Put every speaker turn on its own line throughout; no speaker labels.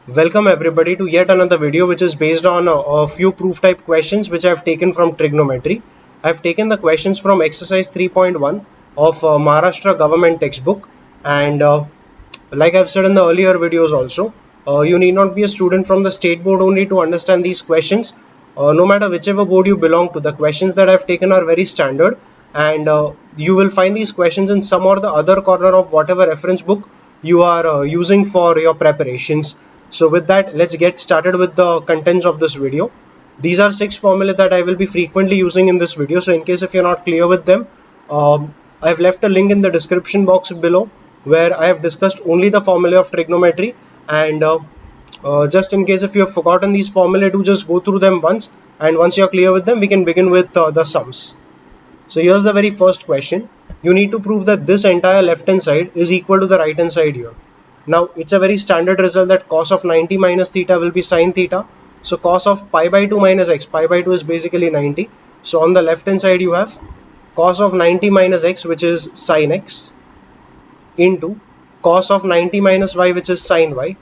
Welcome everybody to yet another video which is based on a few proof type questions which I have taken from trigonometry. I have taken the questions from exercise 3.1 of Maharashtra government textbook, and like I've said in the earlier videos also, you need not be a student from the state board only to understand these questions. No matter whichever board you belong to, the questions that I've taken are very standard, and you will find these questions in some or the other corner of whatever reference book you are using for your preparations. So with that, let's get started with the contents of this video. These are 6 formulas that I will be frequently using in this video. So in case if you're not clear with them, I've left a link in the description box below where I have discussed only the formula of trigonometry, and just in case if you have forgotten these formulae, do just go through them once, and once you're clear with them, we can begin with the sums. So here's the very first question. You need to prove that this entire left hand side is equal to the right hand side here. Now it's a very standard result that cos of 90 minus theta will be sin theta. So cos of pi by 2 minus x, pi by 2 is basically 90. So on the left hand side you have cos of 90 minus x, which is sin x, into cos of 90 minus y, which is sin y.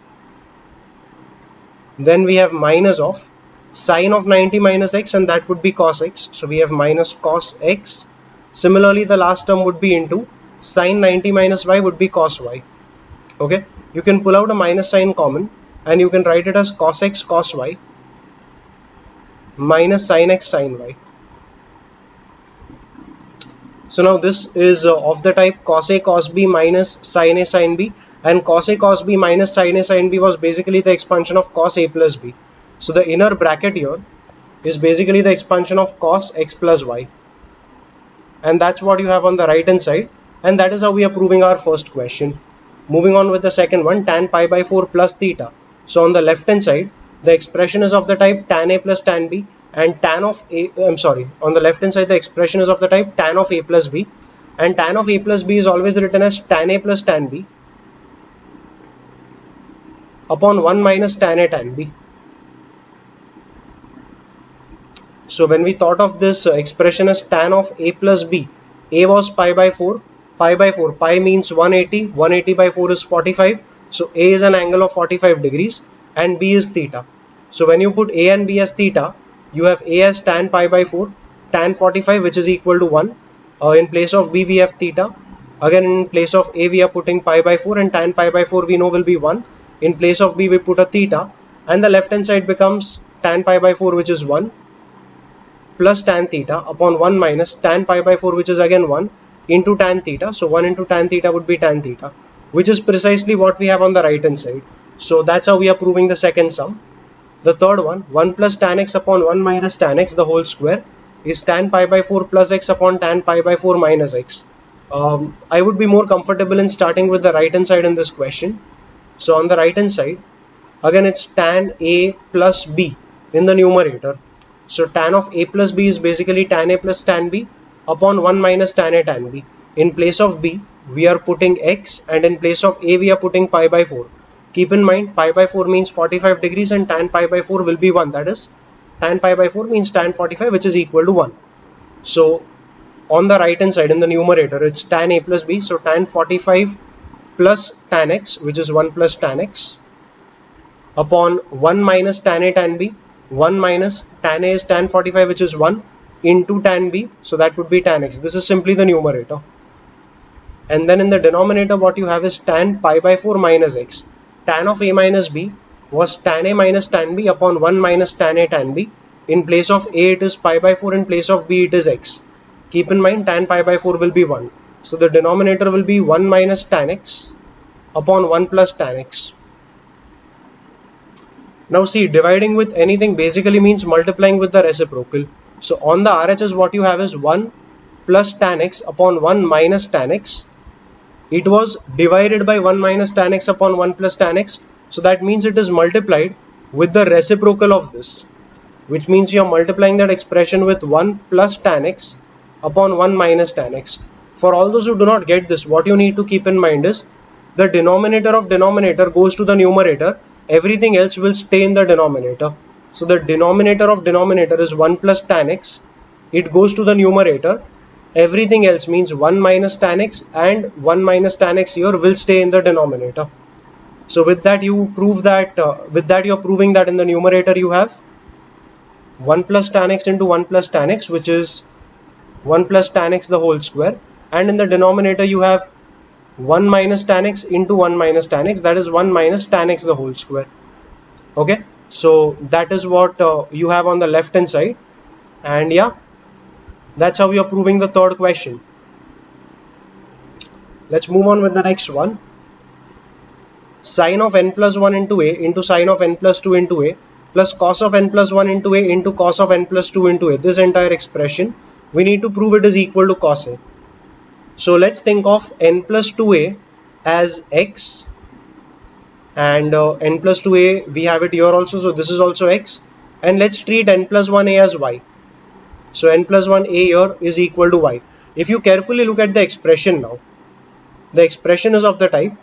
Then we have minus of sin of 90 minus x, and that would be cos x. So we have minus cos x. Similarly, the last term would be into sin 90 minus y would be cos y. Okay, you can pull out a minus sign common and you can write it as cos x cos y minus sin x sin y. So now this is of the type cos a cos b minus sin a sin b, and cos a cos b minus sin a sin b was basically the expansion of cos a plus b. So the inner bracket here is basically the expansion of cos x plus y, and that's what you have on the right hand side, and that is how we are proving our first question. Moving on with the second one, tan pi by 4 plus theta. So on the left hand side, the expression is of the type tan a plus tan b, and tan of a, on the left hand side the expression is of the type tan of a plus b, and tan of a plus b is always written as tan a plus tan b upon 1 minus tan a tan b. So when we thought of this expression as tan of a plus b, a was pi by 4, pi means 180, 180 by 4 is 45, so a is an angle of 45 degrees and b is theta. So when you put a and b as theta, you have a as tan pi by 4, tan 45, which is equal to 1. In place of b we have theta. Again in place of a we are putting pi by 4, and tan pi by 4 we know will be 1. In place of b we put a theta, and the left hand side becomes tan pi by 4, which is 1, plus tan theta upon 1 minus tan pi by 4, which is again 1, into tan theta. So 1 into tan theta would be tan theta, which is precisely what we have on the right hand side. So that's how we are proving the second sum. The third one, 1 plus tan x upon 1 minus tan x the whole square, is tan pi by 4 plus x upon tan pi by 4 minus x. I would be more comfortable in starting with the right hand side in this question. So on the right hand side, again it's tan a plus b in the numerator. So tan of a plus b is basically tan a plus tan b upon 1 minus tan a tan b. In place of b we are putting x, and in place of a we are putting pi by 4. Keep in mind, pi by 4 means 45 degrees and tan pi by 4 will be 1, that is tan pi by 4 means tan 45, which is equal to 1. So on the right hand side in the numerator it's tan a plus b, so tan 45 plus tan x, which is 1 plus tan x, upon 1 minus tan a tan b. 1 minus tan a is tan 45, which is 1, into tan b, so that would be tan x. This is simply the numerator. And then in the denominator what you have is tan pi by 4 minus x. Tan of a minus b was tan a minus tan b upon 1 minus tan a tan b. In place of a it is pi by 4, in place of b it is x. Keep in mind, tan pi by 4 will be 1. So the denominator will be 1 minus tan x upon 1 plus tan x. Now see, dividing with anything basically means multiplying with the reciprocal. So on the RHS what you have is 1 plus tan x upon 1 minus tan x. It was divided by 1 minus tan x upon 1 plus tan x. So that means it is multiplied with the reciprocal of this, which means you are multiplying that expression with 1 plus tan x upon 1 minus tan x. For all those who do not get this, what you need to keep in mind is the denominator of denominator goes to the numerator. Everything else will stay in the denominator. So the denominator of denominator is 1 plus tan x. It goes to the numerator. Everything else means 1 minus tan x and 1 minus tan x here will stay in the denominator. So with that you prove that you're proving that in the numerator you have 1 plus tan x into 1 plus tan x, which is 1 plus tan x the whole square, and in the denominator you have 1 minus tan x into 1 minus tan x, that is 1 minus tan x the whole square. Okay, so that is what you have on the left hand side, and yeah, that's how we are proving the third question. Let's move on with the next one. Sine of n plus 1 into a into sine of n plus 2 into a plus cos of n plus 1 into a into cos of n plus 2 into a. This entire expression, we need to prove it is equal to cos a. So let's think of n plus 2a as x, and n plus 2a, we have it here also, so this is also x, and let's treat n plus 1a as y. So n plus 1a here is equal to y. If you carefully look at the expression now, the expression is of the type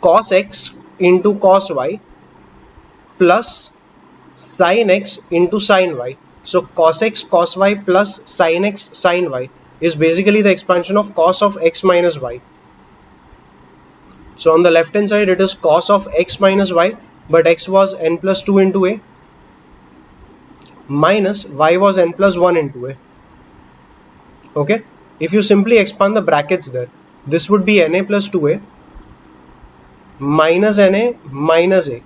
cos x into cos y plus sin x into sin y. So cos x cos y plus sin x sin y is basically the expansion of cos of x minus y. So on the left hand side it is cos of x minus y, but x was n plus 2 into a, minus y was n plus 1 into a. Okay, if you simply expand the brackets there, this would be na plus 2a minus na minus a.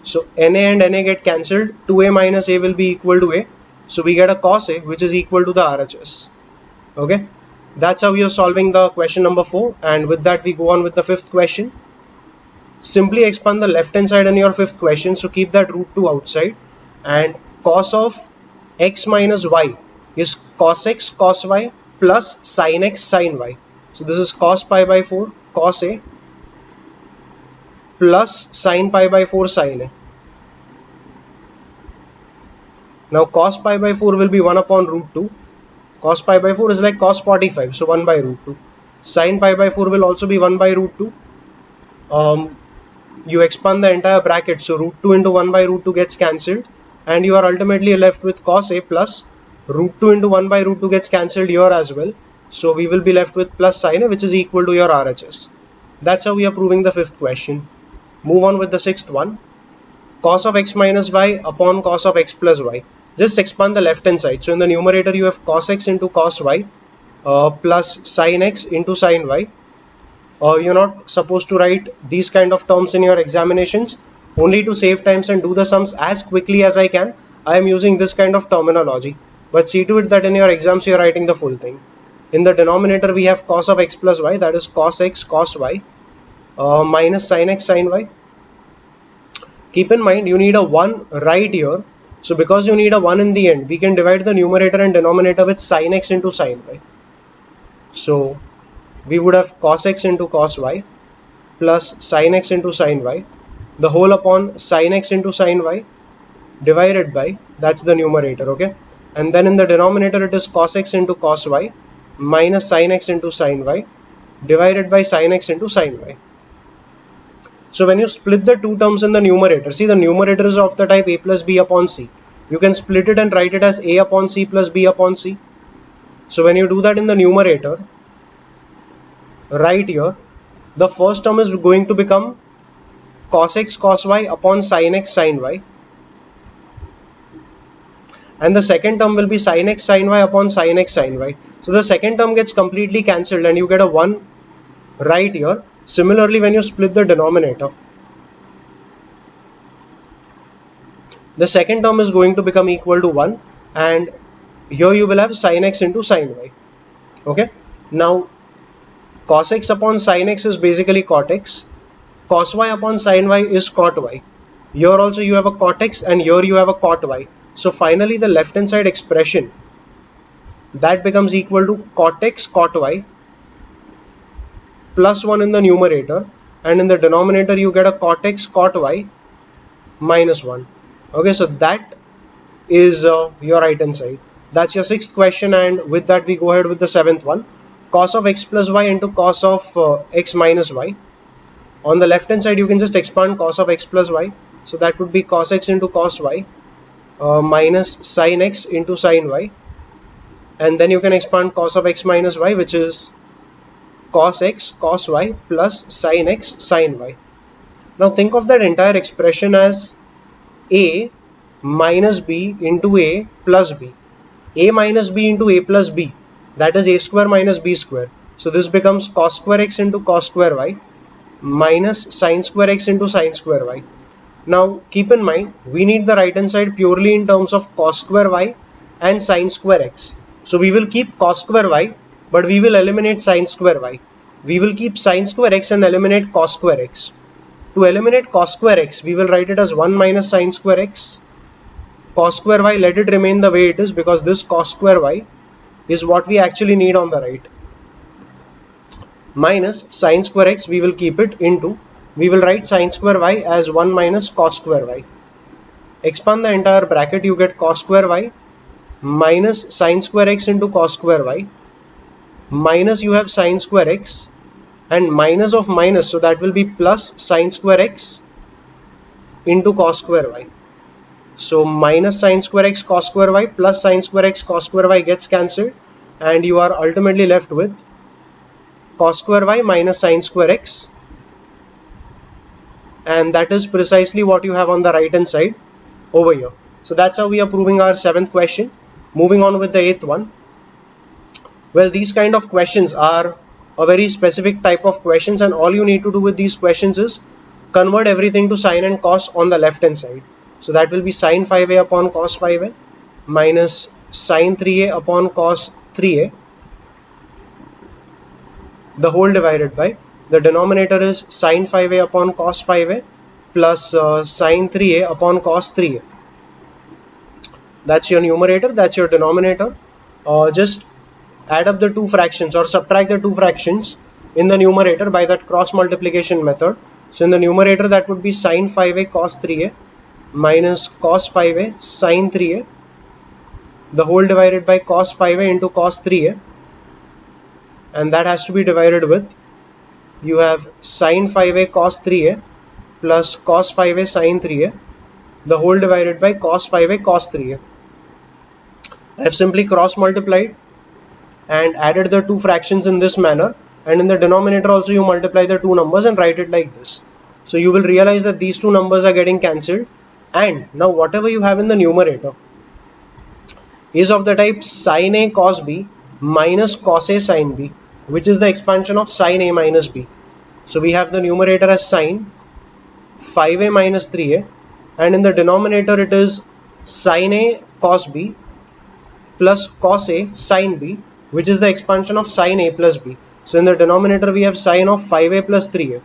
So na and na get cancelled, 2a minus a will be equal to a, so we get a cos a which is equal to the RHS. Okay, that's how we are solving the question number 4, and with that we go on with the fifth question. Simply expand the left hand side in your fifth question, so keep that root 2 outside, and cos of x minus y is cos x cos y plus sin x sin y. So this is cos pi by 4 cos a plus sin pi by 4 sin a. Now cos pi by 4 will be 1 upon root 2. Cos pi by 4 is like cos 45, so 1 by root 2. Sin pi by 4 will also be 1 by root 2. You expand the entire bracket, so root 2 into 1 by root 2 gets cancelled, and you are ultimately left with cos a plus root 2 into 1 by root 2 gets cancelled here as well. So we will be left with plus sin a, which is equal to your RHS. That's how we are proving the fifth question. Move on with the sixth one. Cos of x minus y upon cos of x plus y. Just expand the left hand side. So in the numerator you have cos x into cos y plus sin x into sin y. You're not supposed to write these kind of terms in your examinations. Only to save times and do the sums as quickly as I can, I am using this kind of terminology. But see to it that in your exams you are writing the full thing. In the denominator we have cos of x plus y, that is cos x cos y minus sin x sin y. Keep in mind you need a 1 right here. So because you need a 1 in the end, we can divide the numerator and denominator with sin x into sin y. So we would have cos x into cos y plus sin x into sin y, the whole upon sin x into sin y divided by, that's the numerator, okay? And then in the denominator it is cos x into cos y minus sin x into sin y divided by sin x into sin y. So when you split the two terms in the numerator, see the numerator is of the type a plus b upon c. You can split it and write it as a upon c plus b upon c. So when you do that in the numerator, right here, the first term is going to become cos x cos y upon sin x sin y. And the second term will be sin x sin y upon sin x sin y. So the second term gets completely cancelled and you get a 1 right here. Similarly, when you split the denominator, the second term is going to become equal to 1, and here you will have sin x into sin y. Okay. Now cos x upon sin x is basically cot x. Cos y upon sin y is cot y. Here also you have a cot x and here you have a cot y. So finally the left hand side expression, that becomes equal to cot x cot y plus 1 in the numerator, and in the denominator you get a cot x cot y minus 1. Okay, so that is your right hand side. That's your sixth question, and with that we go ahead with the seventh one. Cos of x plus y into cos of x minus y. On the left hand side you can just expand cos of x plus y, so that would be cos x into cos y minus sin x into sin y, and then you can expand cos of x minus y, which is cos x cos y plus sin x sin y. Now think of that entire expression as a minus b into a plus b. A minus b into a plus b, that is a square minus b square. So this becomes cos square x into cos square y minus sin square x into sin square y. Now keep in mind, we need the right hand side purely in terms of cos square y and sin square x. So we will keep cos square y, but we will eliminate sin square y. We will keep sin square x and eliminate cos square x. To eliminate cos square x, we will write it as 1 minus sin square x. Cos square y, let it remain the way it is, because this cos square y is what we actually need on the right. Minus sin square x, we will keep it into, we will write sin square y as 1 minus cos square y. Expand the entire bracket, you get cos square y minus sin square x into cos square y, minus you have sin square x, and minus of minus, so that will be plus sin square x into cos square y. So minus sin square x cos square y plus sin square x cos square y gets cancelled, and you are ultimately left with cos square y minus sin square x, and that is precisely what you have on the right hand side over here. So that's how we are proving our 7th question. Moving on with the 8th one. Well, these kind of questions are a very specific type of questions, and all you need to do with these questions is convert everything to sine and cos on the left hand side. So that will be sine 5a upon cos 5a minus sine 3a upon cos 3a, the whole divided by, the denominator is sine 5a upon cos 5a plus sine 3a upon cos 3a. That's your numerator, that's your denominator. Just add up the two fractions or subtract the two fractions in the numerator by that cross multiplication method. So in the numerator, that would be sine 5a cos 3a minus cos 5a sine 3a, the whole divided by cos 5a into cos 3a, and that has to be divided with, you have sine 5a cos 3a plus cos 5a sine 3a, the whole divided by cos 5a cos 3a. I have simply cross multiplied and added the two fractions in this manner, and in the denominator also you multiply the two numbers and write it like this. So you will realize that these two numbers are getting cancelled, and now whatever you have in the numerator is of the type sin a cos b minus cos a sin b, which is the expansion of sin a minus b. So we have the numerator as sin 5a minus 3a, and in the denominator it is sin a cos b plus cos a sin b, which is the expansion of sin a plus b. So in the denominator we have sin of 5a plus 3a.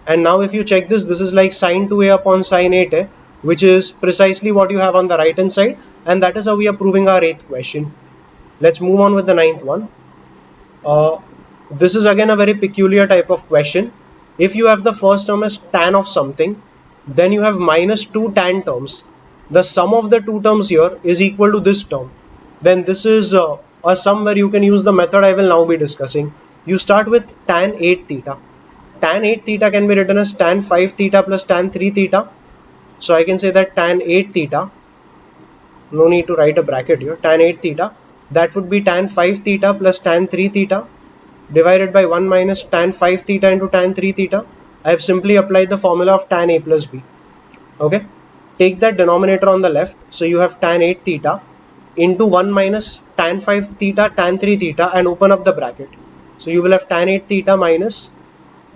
And now if you check this, this is like sin 2a upon sin 8a, which is precisely what you have on the right hand side, and that is how we are proving our 8th question. Let's move on with the 9th one. This is again a very peculiar type of question. If you have the first term as tan of something, then you have minus 2 tan terms. The sum of the two terms here is equal to this term. Then this is a sum where you can use the method I will now be discussing. You start with tan 8 theta. Tan 8 theta can be written as tan 5 theta plus tan 3 theta. So I can say that tan 8 theta, no need to write a bracket here, tan 8 theta, that would be tan 5 theta plus tan 3 theta divided by 1 minus tan 5 theta into tan 3 theta. I have simply applied the formula of tan a plus b. Okay, take that denominator on the left, so you have tan 8 theta into 1 minus tan 5 theta tan 3 theta, and open up the bracket. So you will have tan 8 theta minus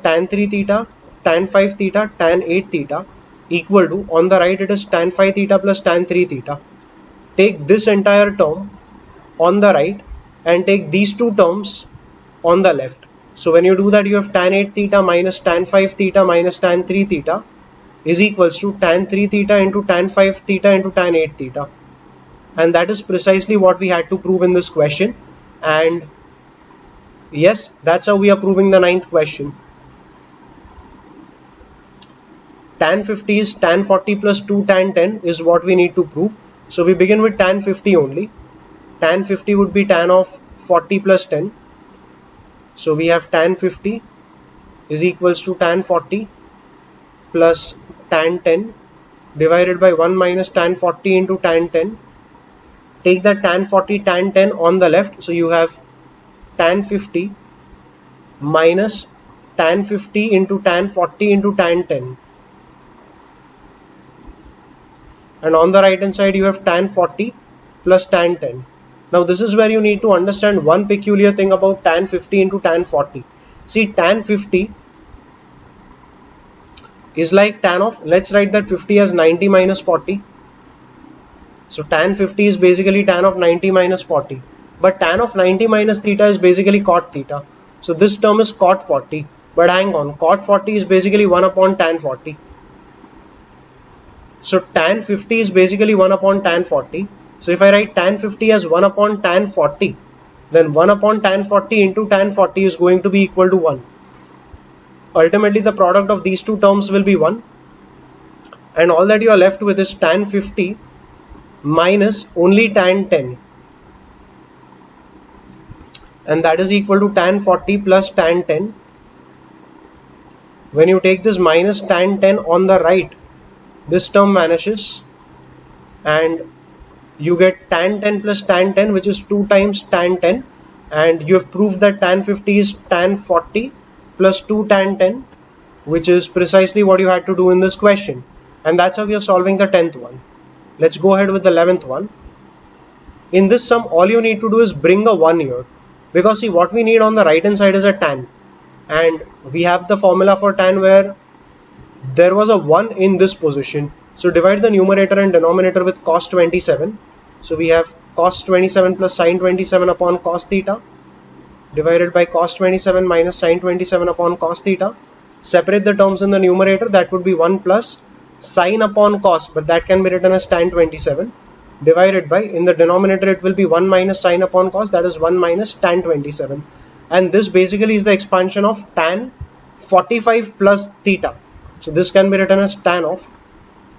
tan 3 theta tan 5 theta tan 8 theta equal to, on the right it is tan 5 theta plus tan 3 theta. Take this entire term on the right and take these two terms on the left. So when you do that, you have tan 8 theta minus tan 5 theta minus tan 3 theta is equals to tan 3 theta into tan 5 theta into tan 8 theta. And that is precisely what we had to prove in this question. And yes, that's how we are proving the 9th question. Tan 50 is tan 40 plus 2 tan 10 is what we need to prove. So we begin with tan 50 only. Tan 50 would be tan of 40 plus 10. So we have tan 50 is equals to tan 40 plus tan 10 divided by 1 minus tan 40 into tan 10. Take the tan 40 tan 10 on the left. So you have tan 50 minus tan 50 into tan 40 into tan 10. And on the right hand side you have tan 40 plus tan 10. Now this is where you need to understand one peculiar thing about tan 50 into tan 40. See, tan 50 is like tan of, let's write that 50 as 90 minus 40. So tan 50 is basically tan of 90 minus 40. But tan of 90 minus theta is basically cot theta. So this term is cot 40. But hang on, cot 40 is basically 1 upon tan 40. So tan 50 is basically 1 upon tan 40. So if I write tan 50 as 1 upon tan 40, then 1 upon tan 40 into tan 40 is going to be equal to 1. Ultimately, the product of these two terms will be 1. And all that you are left with is tan 50 minus only tan 10. And that is equal to tan 40 plus tan 10. When you take this minus tan 10 on the right, this term vanishes and you get tan 10 plus tan 10, which is 2 times tan 10, and you have proved that tan 50 is tan 40 plus 2 tan 10, which is precisely what you had to do in this question. And that's how we are solving the 10th one. Let's go ahead with the 11th one. In this sum, all you need to do is bring a 1 here, because see, what we need on the right hand side is a tan, and we have the formula for tan where there was a 1 in this position. So divide the numerator and denominator with cos 27. So we have cos 27 plus sin 27 upon cos theta divided by cos 27 minus sin 27 upon cos theta. Separate the terms in the numerator. That would be 1 plus sin upon cos, but that can be written as tan 27, divided by, in the denominator it will be 1 minus sin upon cos, that is 1 minus tan 27. And this basically is the expansion of tan 45 plus theta. So this can be written as tan of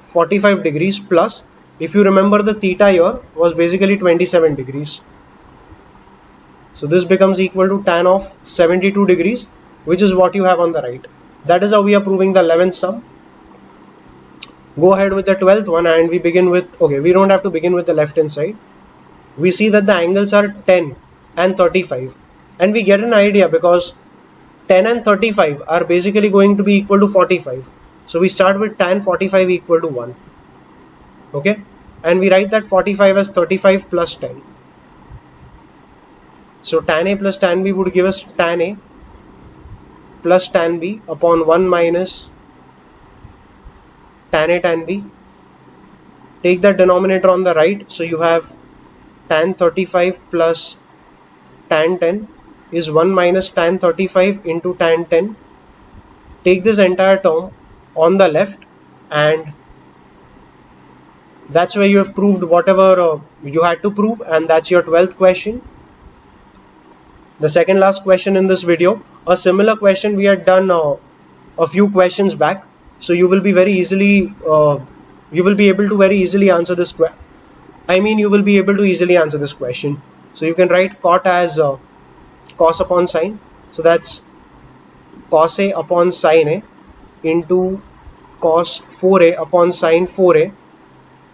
45 degrees plus, if you remember, the theta here was basically 27 degrees. So this becomes equal to tan of 72 degrees, which is what you have on the right. That is how we are proving the 11th sum. Go ahead with the 12th one, and we begin with, okay, we don't have to begin with the left hand side. We see that the angles are 10 and 35, and we get an idea because 10 and 35 are basically going to be equal to 45. So we start with tan 45 equal to 1. Okay, and we write that 45 as 35 plus 10. So tan A plus tan B would give us tan A plus tan B upon 1 minus tan A tan B. Take the denominator on the right, so you have tan 35 plus tan 10 is 1 minus tan 35 into tan 10. Take this entire term on the left, and that's where you have proved whatever you had to prove, and that's your 12th question. The second last question in this video. A similar question we had done a few questions back, so you will be very easily you will be able to very easily answer this you will be able to easily answer this question. So you can write cot as cos upon sine, so that's cos A upon sin A into cos 4A upon sin 4A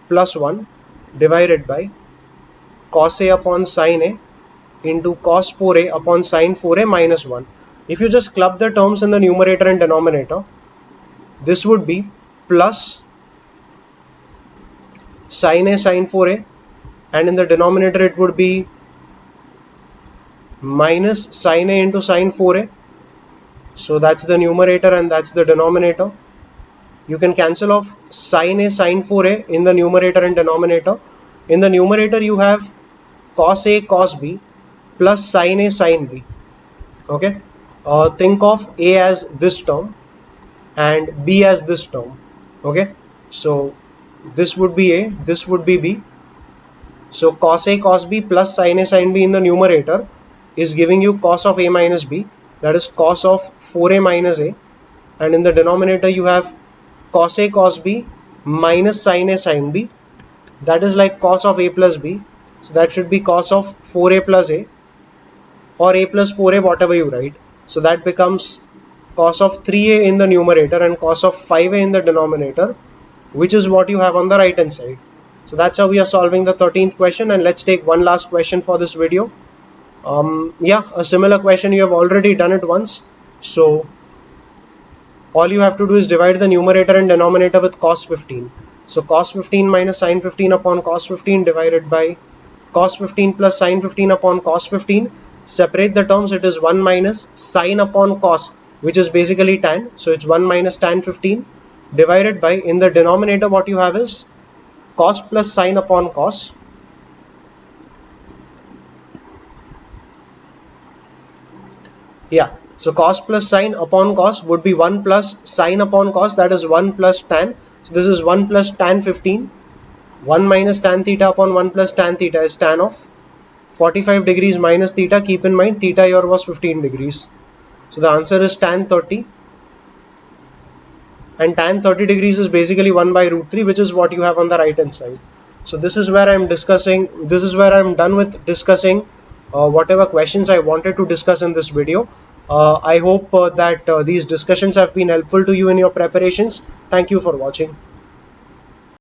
plus 1 divided by cos A upon sin A into cos 4A upon sin 4A minus 1. If you just club the terms in the numerator and denominator, this would be plus sin A sin 4A, and in the denominator it would be minus sin A into sin 4A. So that's the numerator and that's the denominator. You can cancel off sin A sin 4A in the numerator and denominator. In the numerator you have cos A cos B plus sin A sin B. Okay, think of A as this term and B as this term. Okay, so this would be A, this would be B. So cos A cos B plus sin A sin B in the numerator is giving you cos of A minus B, that is cos of 4A minus A, and in the denominator you have cos A cos B minus sin A sin B, that is like cos of A plus B, so that should be cos of 4A plus A or A plus 4A, whatever you write. So that becomes cos of 3A in the numerator and cos of 5A in the denominator, which is what you have on the right hand side. So that's how we are solving the 13th question, and let's take one last question for this video. Yeah, a similar question, you have already done it once. So all you have to do is divide the numerator and denominator with cos 15. So cos 15 minus sin 15 upon cos 15 divided by cos 15 plus sin 15 upon cos 15. Separate the terms, it is 1 minus sin upon cos, which is basically tan. So it's 1 minus tan 15 divided by, in the denominator what you have is cos plus sin upon cos. Yeah, so cos plus sin upon cos would be 1 plus sin upon cos, that is 1 plus tan. So this is 1 plus tan 15. 1 minus tan theta upon 1 plus tan theta is tan of 45 degrees minus theta. Keep in mind theta here was 15 degrees. So the answer is tan 30. And tan 30 degrees is basically 1 by root 3, which is what you have on the right hand side. So this is where I'm done with discussing whatever questions I wanted to discuss in this video. I hope that these discussions have been helpful to you in your preparations. Thank you for watching.